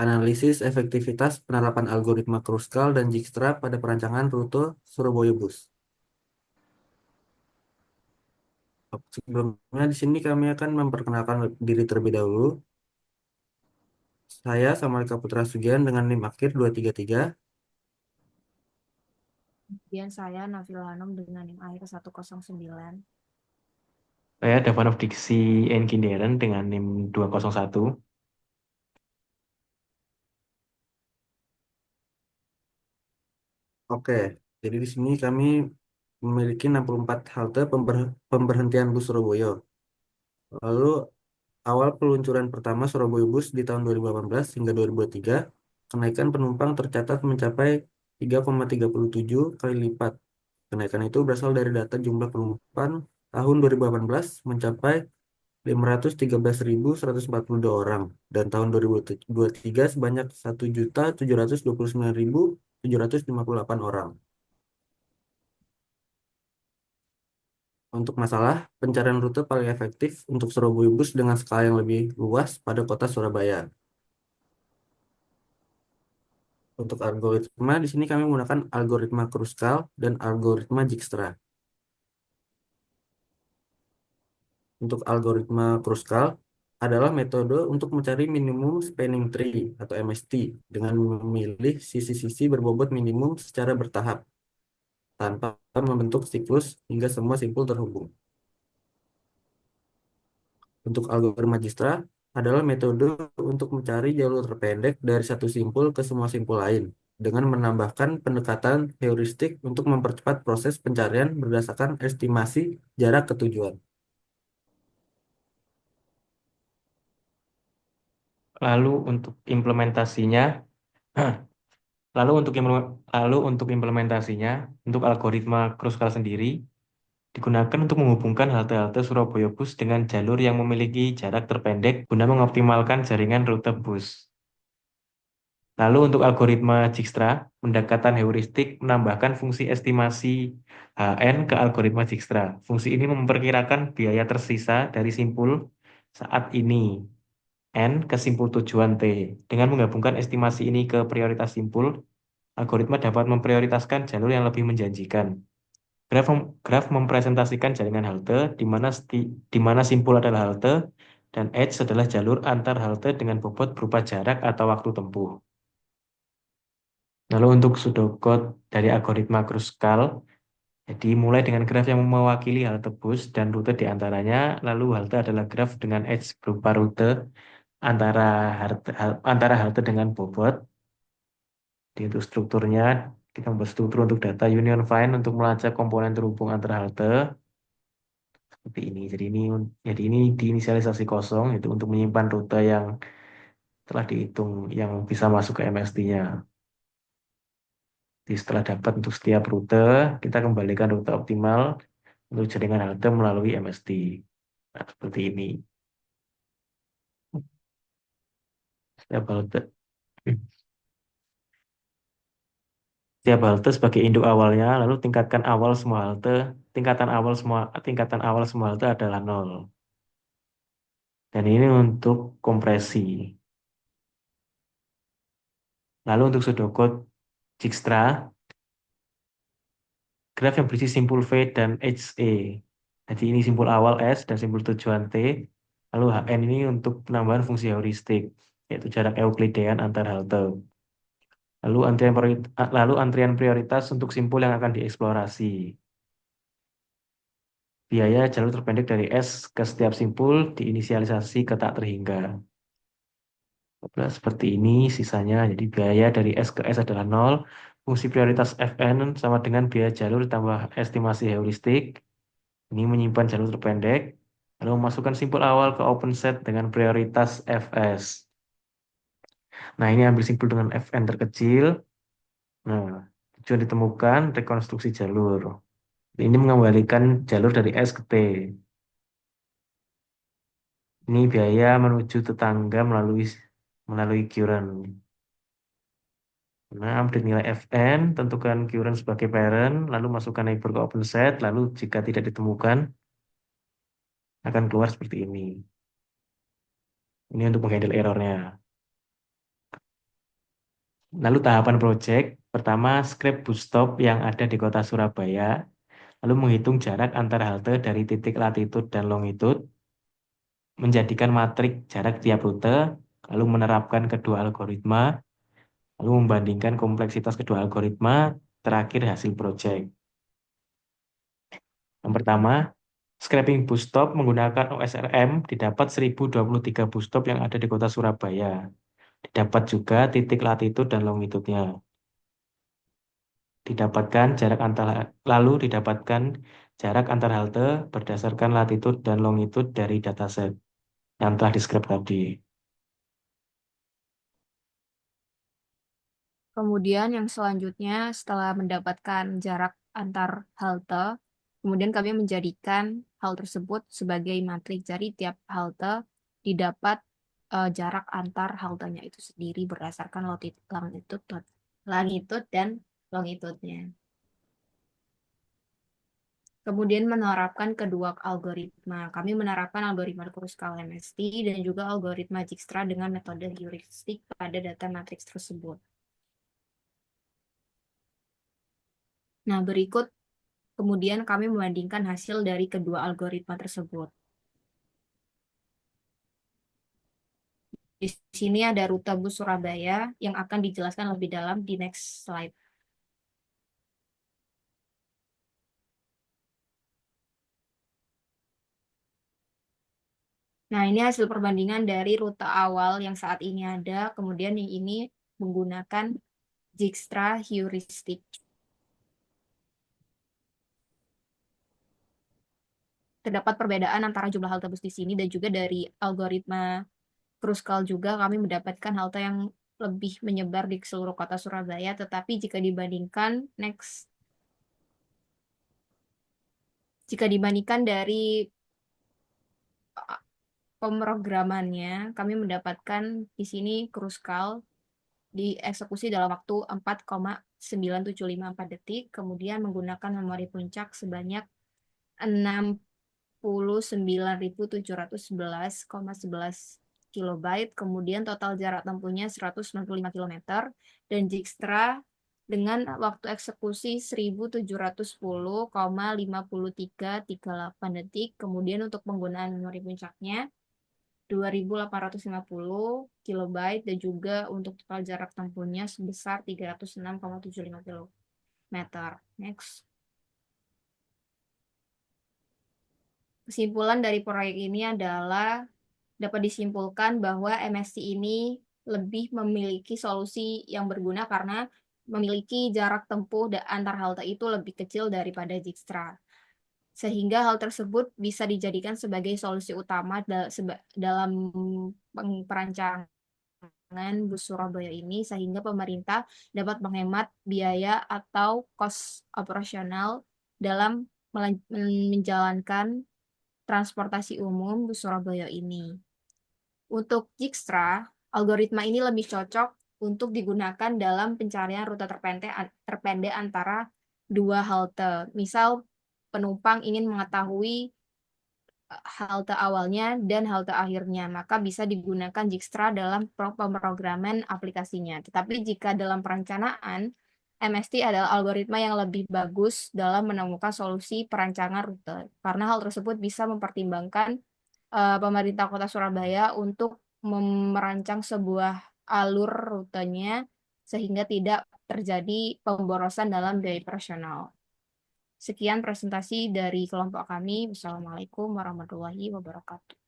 Analisis efektivitas penerapan algoritma Kruskal dan Dijkstra pada perancangan rute Surabaya Bus. Sebelumnya di sini kami akan memperkenalkan diri terlebih dahulu. Saya Samarika Putra Sugian dengan NIM akhir 233. Kemudian saya Nafila Hanum dengan NIM akhir 109. Saya Davanov Diksi Engineering dengan NIM 201. Oke, jadi di sini kami memiliki 64 halte pemberhentian bus Surabaya. Lalu awal peluncuran pertama Surabaya Bus di tahun 2018 hingga 2023, kenaikan penumpang tercatat mencapai 3,37 kali lipat. Kenaikan itu berasal dari data jumlah penumpang tahun 2018 mencapai 513.142 orang dan tahun 2023 sebanyak 1.729.758 orang. Untuk masalah pencarian rute paling efektif untuk Surabaya Bus dengan skala yang lebih luas pada kota Surabaya. Untuk algoritma, di sini kami menggunakan algoritma Kruskal dan algoritma Dijkstra. Untuk algoritma Kruskal adalah metode untuk mencari minimum spanning tree atau MST dengan memilih sisi-sisi berbobot minimum secara bertahap tanpa membentuk siklus hingga semua simpul terhubung. Untuk algoritma Dijkstra adalah metode untuk mencari jalur terpendek dari satu simpul ke semua simpul lain dengan menambahkan pendekatan heuristik untuk mempercepat proses pencarian berdasarkan estimasi jarak ke tujuan. Lalu untuk implementasinya, lalu untuk implementasinya, untuk algoritma Kruskal sendiri digunakan untuk menghubungkan halte-halte Surabaya Bus dengan jalur yang memiliki jarak terpendek guna mengoptimalkan jaringan rute bus. Lalu untuk algoritma Dijkstra, pendekatan heuristik menambahkan fungsi estimasi HN ke algoritma Dijkstra. Fungsi ini memperkirakan biaya tersisa dari simpul saat ini N ke simpul tujuan T. Dengan menggabungkan estimasi ini ke prioritas simpul, algoritma dapat memprioritaskan jalur yang lebih menjanjikan. Graf mempresentasikan jaringan halte di mana simpul adalah halte dan edge adalah jalur antar halte dengan bobot berupa jarak atau waktu tempuh. Lalu untuk pseudocode dari algoritma Kruskal, jadi mulai dengan graf yang mewakili halte bus dan rute di antaranya, lalu halte adalah graf dengan edge berupa rute antara antara halte dengan bobot. Jadi untuk strukturnya, kita membuat struktur untuk data union find untuk melacak komponen terhubung antara halte seperti ini. Jadi ini diinisialisasi kosong itu untuk menyimpan rute yang telah dihitung yang bisa masuk ke MST-nya. Jadi setelah dapat untuk setiap rute, kita kembalikan rute optimal untuk jaringan halte melalui MST. Nah, seperti ini. Setiap halte, setiap halte sebagai induk awalnya, lalu tingkatan awal semua halte adalah nol. Dan ini untuk kompresi. Lalu untuk pseudocode Dijkstra, graf yang berisi simpul V dan HE. Jadi ini simpul awal S dan simpul tujuan T. Lalu HN ini untuk penambahan fungsi heuristik, yaitu jarak Euklidean antar halte. Lalu antrian prioritas untuk simpul yang akan dieksplorasi. Biaya jalur terpendek dari S ke setiap simpul diinisialisasi ke tak terhingga. Seperti ini sisanya. Jadi biaya dari S ke S adalah nol. Fungsi prioritas Fn sama dengan biaya jalur tambah estimasi heuristik. Ini menyimpan jalur terpendek. Lalu memasukkan simpul awal ke open set dengan prioritas Fs. Nah, ini ambil simpul dengan Fn terkecil. Nah, tujuan ditemukan rekonstruksi jalur. Ini mengembalikan jalur dari S ke T. Ini biaya menuju tetangga melalui Qren. Nah, update nilai Fn, tentukan Qren sebagai parent, lalu masukkan neighbor ke open set, lalu jika tidak ditemukan, akan keluar seperti ini. Ini untuk menghandle errornya. Lalu tahapan proyek, pertama scrap bus stop yang ada di kota Surabaya, lalu menghitung jarak antar halte dari titik latitude dan longitude, menjadikan matrik jarak tiap rute, lalu menerapkan kedua algoritma, lalu membandingkan kompleksitas kedua algoritma, terakhir hasil proyek. Yang pertama, scrapping bus stop menggunakan OSRM didapat 1023 bus stop yang ada di kota Surabaya. Didapat juga titik latitude dan longitude-nya. Lalu didapatkan jarak antar halte berdasarkan latitude dan longitude dari dataset yang telah di-scrap tadi. Kemudian yang selanjutnya setelah mendapatkan jarak antar halte, kemudian kami menjadikan hal tersebut sebagai matrik. Jadi tiap halte didapat jarak antar haltenya itu sendiri berdasarkan longitude dan longitude-nya. Kemudian menerapkan kedua algoritma. Kami menerapkan algoritma Kruskal MST dan juga algoritma Dijkstra dengan metode heuristik pada data matriks tersebut. Nah, berikut kemudian kami membandingkan hasil dari kedua algoritma tersebut. Di sini ada rute bus Surabaya yang akan dijelaskan lebih dalam di next slide. Nah, ini hasil perbandingan dari rute awal yang saat ini ada, kemudian yang ini menggunakan Dijkstra heuristik. Terdapat perbedaan antara jumlah halte bus di sini dan juga dari algoritma Kruskal juga kami mendapatkan halte yang lebih menyebar di seluruh kota Surabaya, tetapi jika dibandingkan dari pemrogramannya, kami mendapatkan di sini Kruskal dieksekusi dalam waktu 4,9754 detik, kemudian menggunakan memori puncak sebanyak 69.711,11 kilobyte, kemudian total jarak tempuhnya 195 km, dan Dijkstra dengan waktu eksekusi 1710,5338 detik, kemudian untuk penggunaan memori puncaknya 2.850 kilobyte dan juga untuk total jarak tempuhnya sebesar 306,75 km. Next. Kesimpulan dari proyek ini adalah dapat disimpulkan bahwa MST ini lebih memiliki solusi yang berguna karena memiliki jarak tempuh antar halte itu lebih kecil daripada Dijkstra. Sehingga hal tersebut bisa dijadikan sebagai solusi utama dalam perancangan bus Surabaya ini, sehingga pemerintah dapat menghemat biaya atau kos operasional dalam menjalankan transportasi umum bus Surabaya ini. Untuk Dijkstra, algoritma ini lebih cocok untuk digunakan dalam pencarian rute terpendek antara dua halte. Misal penumpang ingin mengetahui halte awalnya dan halte akhirnya, maka bisa digunakan Dijkstra dalam pemrograman aplikasinya. Tetapi jika dalam perencanaan, MST adalah algoritma yang lebih bagus dalam menemukan solusi perancangan rute. Karena hal tersebut bisa mempertimbangkan pemerintah Kota Surabaya untuk merancang sebuah alur rutenya sehingga tidak terjadi pemborosan dalam biaya operasional. Sekian presentasi dari kelompok kami. Wassalamualaikum warahmatullahi wabarakatuh.